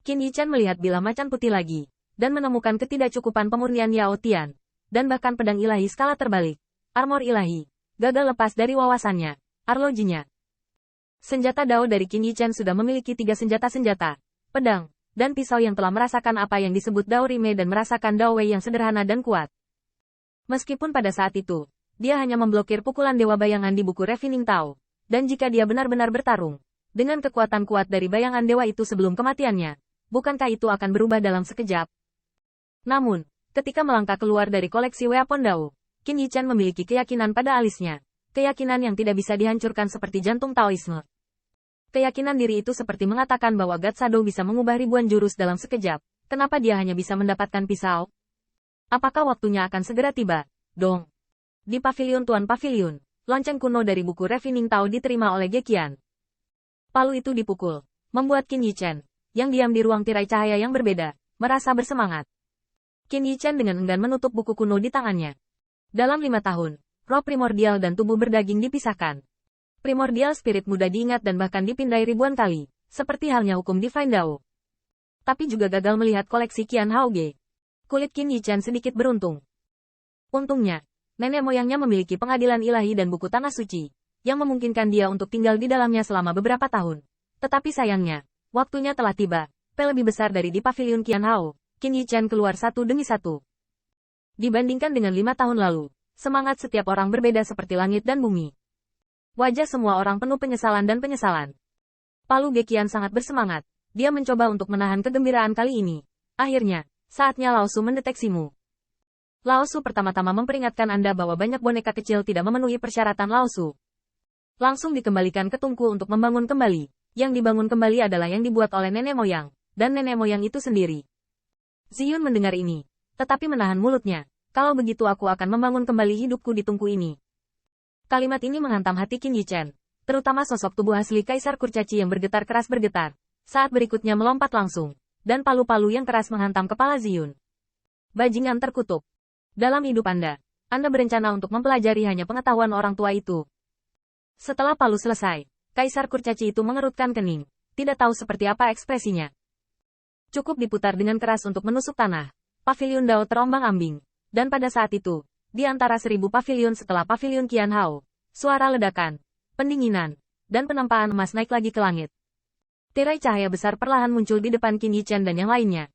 Qin Yichan melihat bilah macan putih lagi, dan menemukan ketidakcukupan pemurnian Yao Tian, dan bahkan pedang ilahi skala terbalik, armor ilahi, gagal lepas dari wawasannya, arlojinya. Senjata Dao dari Qin Yichan sudah memiliki 3 senjata-senjata, pedang, dan pisau yang telah merasakan apa yang disebut Dao Rime dan merasakan Dao Wei yang sederhana dan kuat. Meskipun pada saat itu, dia hanya memblokir pukulan Dewa Bayangan di buku Refining Tao, dan jika dia benar-benar bertarung, dengan kekuatan kuat dari bayangan dewa itu sebelum kematiannya, bukankah itu akan berubah dalam sekejap? Namun, ketika melangkah keluar dari koleksi Weapon Dao, Qin Yichan memiliki keyakinan pada alisnya, keyakinan yang tidak bisa dihancurkan seperti jantung Taoisme. Keyakinan diri itu seperti mengatakan bahwa God Shadow bisa mengubah ribuan jurus dalam sekejap, kenapa dia hanya bisa mendapatkan pisau? Apakah waktunya akan segera tiba? Dong. Di pavilion Tuan Pavilion, lonceng kuno dari buku Refining Tao diterima oleh Gekian. Palu itu dipukul, membuat Qin Yichan, yang diam di ruang tirai cahaya yang berbeda, merasa bersemangat. Qin Yichan dengan enggan menutup buku kuno di tangannya. Dalam 5 tahun, roh primordial dan tubuh berdaging dipisahkan. Primordial spirit mudah diingat dan bahkan dipindai ribuan kali, seperti halnya hukum Divine Dao. Tapi juga gagal melihat koleksi Qian Haoge. Kulit Qin Yichan sedikit beruntung. Untungnya, nenek moyangnya memiliki pengadilan ilahi dan buku tanah suci, yang memungkinkan dia untuk tinggal di dalamnya selama beberapa tahun. Tetapi sayangnya, waktunya telah tiba. Lebih besar dari di pavilion Qian Hao, Qin Yichan keluar satu demi satu. Dibandingkan dengan 5 tahun lalu, semangat setiap orang berbeda seperti langit dan bumi. Wajah semua orang penuh penyesalan dan penyesalan. Palu Gekian sangat bersemangat. Dia mencoba untuk menahan kegembiraan kali ini. Akhirnya, saatnya Lao Su mendeteksimu. Lao Su pertama-tama memperingatkan Anda bahwa banyak boneka kecil tidak memenuhi persyaratan Lao Su. Langsung dikembalikan ke tungku untuk membangun kembali. Yang dibangun kembali adalah yang dibuat oleh nenek moyang, dan nenek moyang itu sendiri. Ziyun mendengar ini, tetapi menahan mulutnya. Kalau begitu aku akan membangun kembali hidupku di tungku ini. Kalimat ini menghantam hati Qin Yichan, terutama sosok tubuh asli Kaisar Kurcaci yang bergetar keras bergetar. Saat berikutnya melompat langsung, dan palu-palu yang keras menghantam kepala Ziyun. Bajingan terkutuk. Dalam hidup Anda berencana untuk mempelajari hanya pengetahuan orang tua itu. Setelah palu selesai, Kaisar Kurcaci itu mengerutkan kening, tidak tahu seperti apa ekspresinya. Cukup diputar dengan keras untuk menusuk tanah. Pavilion Dao terombang-ambing, dan pada saat itu, di antara 1000 pavilion setelah pavilion Qian Hao, suara ledakan, pendinginan, dan penempaan emas naik lagi ke langit. Tirai cahaya besar perlahan muncul di depan Qin Yichan dan yang lainnya.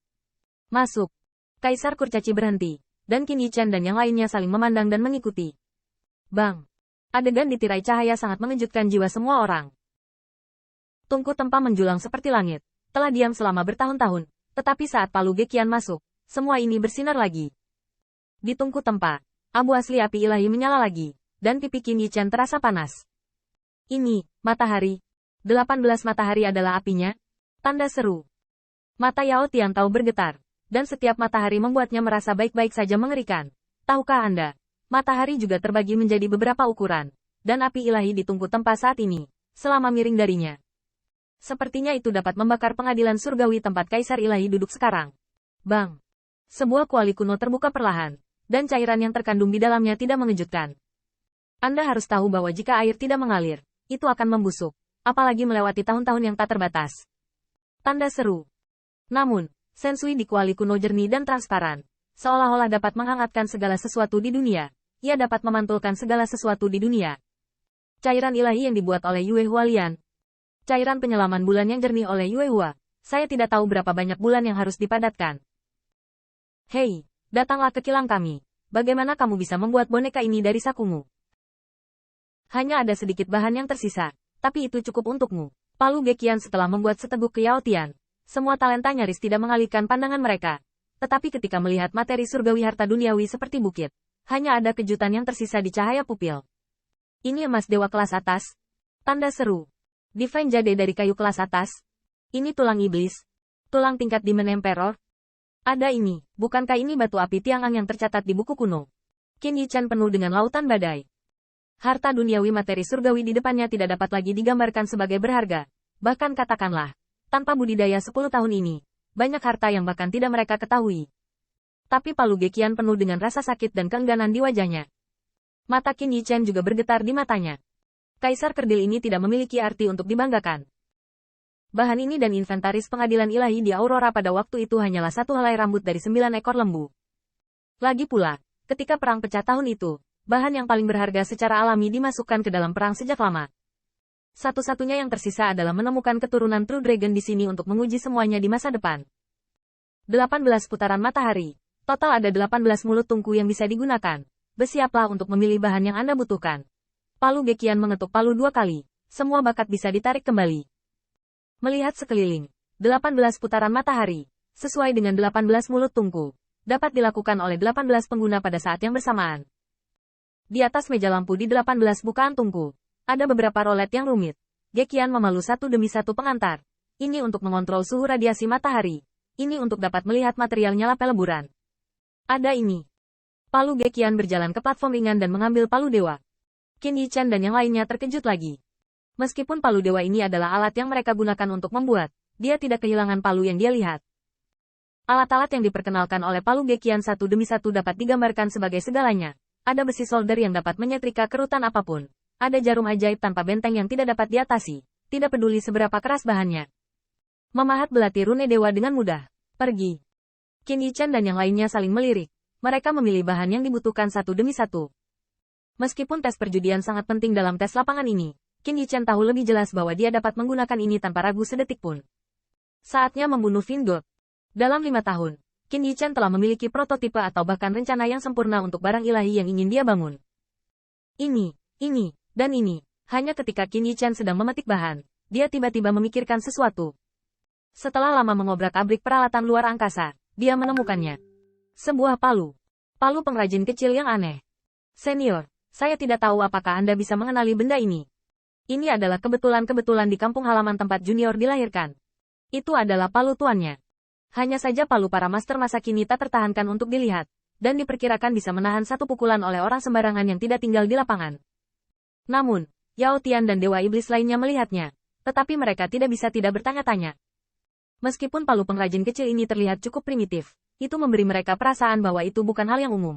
Masuk. Kaisar Kurcaci berhenti, dan Qin Yichan dan yang lainnya saling memandang dan mengikuti. Bang. Adegan di tirai cahaya sangat mengejutkan jiwa semua orang. Tungku tempa menjulang seperti langit, telah diam selama bertahun-tahun, tetapi saat Palu Gekian masuk, semua ini bersinar lagi. Di tungku tempa, abu asli api ilahi menyala lagi, dan pipi Qin Yichan terasa panas. Ini, matahari. 18 matahari adalah apinya? Tanda seru. Mata Yao Tian tahu bergetar, dan setiap matahari membuatnya merasa baik-baik saja mengerikan. Tahukah Anda? Matahari juga terbagi menjadi beberapa ukuran, dan api ilahi di tungku tempa saat ini, selama miring darinya. Sepertinya itu dapat membakar pengadilan surgawi tempat Kaisar Ilahi duduk sekarang. Bang! Sebuah kuali kuno terbuka perlahan, dan cairan yang terkandung di dalamnya tidak mengejutkan. Anda harus tahu bahwa jika air tidak mengalir, itu akan membusuk, apalagi melewati tahun-tahun yang tak terbatas. Tanda seru. Namun, sensui di kuali kuno jernih dan transparan, seolah-olah dapat menghangatkan segala sesuatu di dunia. Ia dapat memantulkan segala sesuatu di dunia. Cairan ilahi yang dibuat oleh Yue Hualian. Cairan penyelaman bulan yang jernih oleh Yue Hua. Saya tidak tahu berapa banyak bulan yang harus dipadatkan. Hei, datanglah ke kilang kami. Bagaimana kamu bisa membuat boneka ini dari sakumu? Hanya ada sedikit bahan yang tersisa, tapi itu cukup untukmu. Palu Gekian setelah membuat seteguk ke Yao Tian. Semua talenta nyaris tidak mengalihkan pandangan mereka. Tetapi ketika melihat materi surgawi harta duniawi seperti bukit, hanya ada kejutan yang tersisa di cahaya pupil. Ini emas dewa kelas atas. Tanda seru. Divine Jade dari kayu kelas atas. Ini tulang iblis. Tulang tingkat Demon Emperor. Ada ini, bukankah ini batu api Tiangang yang tercatat di buku kuno? Qin Yichan penuh dengan lautan badai. Harta duniawi materi surgawi di depannya tidak dapat lagi digambarkan sebagai berharga. Bahkan katakanlah, tanpa budidaya 10 tahun ini, banyak harta yang bahkan tidak mereka ketahui. Tapi Palu Gekian penuh dengan rasa sakit dan keengganan di wajahnya. Mata Qin Yichan juga bergetar di matanya. Kaisar kerdil ini tidak memiliki arti untuk dibanggakan. Bahan ini dan inventaris pengadilan ilahi di Aurora pada waktu itu hanyalah satu helai rambut dari 9 ekor lembu. Lagi pula, ketika perang pecah tahun itu, bahan yang paling berharga secara alami dimasukkan ke dalam perang sejak lama. Satu-satunya yang tersisa adalah menemukan keturunan True Dragon di sini untuk menguji semuanya di masa depan. 18 putaran matahari. Total ada 18 mulut tungku yang bisa digunakan. Bersiaplah untuk memilih bahan yang Anda butuhkan. Palu Gekian mengetuk palu 2 kali. Semua bakat bisa ditarik kembali. Melihat sekeliling, 18 putaran matahari, sesuai dengan 18 mulut tungku, dapat dilakukan oleh 18 pengguna pada saat yang bersamaan. Di atas meja lampu di 18 bukaan tungku, ada beberapa rolet yang rumit. Gekian memalu satu demi satu pengantar. Ini untuk mengontrol suhu radiasi matahari. Ini untuk dapat melihat material nyala peleburan. Ada ini. Palu Gekian berjalan ke platform ringan dan mengambil palu dewa. Qin Yichan dan yang lainnya terkejut lagi. Meskipun palu dewa ini adalah alat yang mereka gunakan untuk membuat, dia tidak kehilangan palu yang dia lihat. Alat-alat yang diperkenalkan oleh palu Gekian satu demi satu dapat digambarkan sebagai segalanya. Ada besi solder yang dapat menyetrika kerutan apapun. Ada jarum ajaib tanpa benteng yang tidak dapat diatasi. Tidak peduli seberapa keras bahannya. Memahat belati rune dewa dengan mudah. Pergi. Qin Yichan dan yang lainnya saling melirik. Mereka memilih bahan yang dibutuhkan satu demi satu. Meskipun tes perjudian sangat penting dalam tes lapangan ini, Qin Yichan tahu lebih jelas bahwa dia dapat menggunakan ini tanpa ragu sedetik pun. Saatnya membunuh Vingod. Dalam 5 tahun, Qin Yichan telah memiliki prototipe atau bahkan rencana yang sempurna untuk barang ilahi yang ingin dia bangun. Ini, dan ini. Hanya ketika Qin Yichan sedang memetik bahan, dia tiba-tiba memikirkan sesuatu. Setelah lama mengobrak-abrik peralatan luar angkasa, dia menemukannya. Sebuah palu. Palu pengrajin kecil yang aneh. Senior, saya tidak tahu apakah Anda bisa mengenali benda ini. Ini adalah kebetulan di kampung halaman tempat junior dilahirkan. Itu adalah palu tuannya. Hanya saja palu para master masa kini tak tertahankan untuk dilihat, dan diperkirakan bisa menahan satu pukulan oleh orang sembarangan yang tidak tinggal di lapangan. Namun, Yao Tian dan Dewa Iblis lainnya melihatnya, tetapi mereka tidak bisa tidak bertanya-tanya. Meskipun palu pengrajin kecil ini terlihat cukup primitif, itu memberi mereka perasaan bahwa itu bukan hal yang umum.